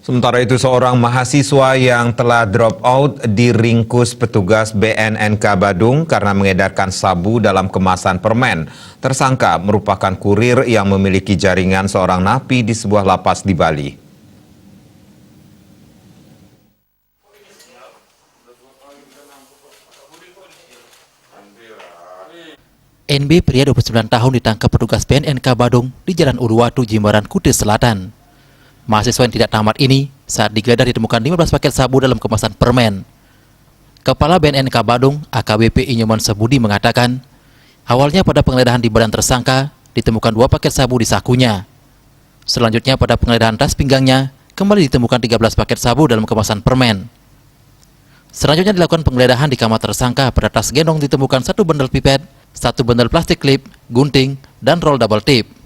Sementara itu, seorang mahasiswa yang telah drop out diringkus petugas BNNK Badung karena mengedarkan sabu dalam kemasan permen. Tersangka merupakan kurir yang memiliki jaringan seorang napi di sebuah lapas di Bali. NB, pria 29 tahun, ditangkap petugas BNNK Badung di Jalan Uluwatu, Jimbaran, Kutai Selatan. Mahasiswa yang tidak tamat ini saat digeledah ditemukan 15 paket sabu dalam kemasan permen. Kepala BNNK Badung, AKBP Inyoman Sebudi, mengatakan, awalnya pada penggeledahan di badan tersangka ditemukan 2 paket sabu di sakunya. Selanjutnya pada penggeledahan tas pinggangnya kembali ditemukan 13 paket sabu dalam kemasan permen. Selanjutnya dilakukan penggeledahan di kamar tersangka. Pada tas gendong ditemukan 1 bendel pipet, 1 bendel plastik klip, gunting, dan roll double tip.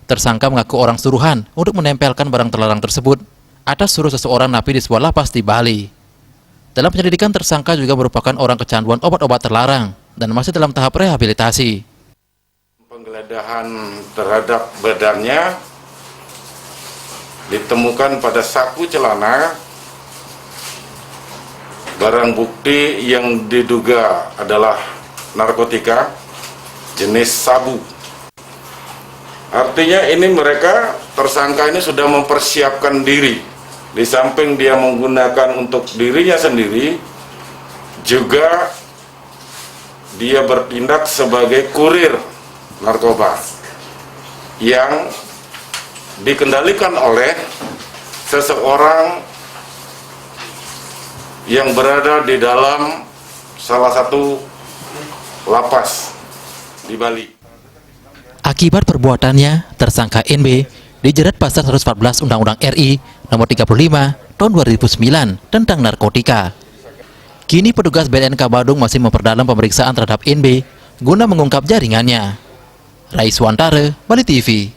Tersangka mengaku orang suruhan untuk menempelkan barang terlarang tersebut atas suruh seseorang napi di sebuah lapas di Bali. Dalam penyelidikan, tersangka juga merupakan orang kecanduan obat-obat terlarang dan masih dalam tahap rehabilitasi. Penggeledahan terhadap badannya ditemukan pada saku celana barang bukti yang diduga adalah narkotika jenis sabu. Artinya ini tersangka ini sudah mempersiapkan diri. Di samping dia menggunakan untuk dirinya sendiri, juga dia bertindak sebagai kurir narkoba yang dikendalikan oleh seseorang yang berada di dalam salah satu lapas di Bali. Akibat perbuatannya, tersangka NB dijerat pasal 114 Undang-Undang RI Nomor 35 Tahun 2009 tentang narkotika. Kini petugas BNNK Badung masih memperdalam pemeriksaan terhadap NB guna mengungkap jaringannya. Rais Wantara, Bali TV.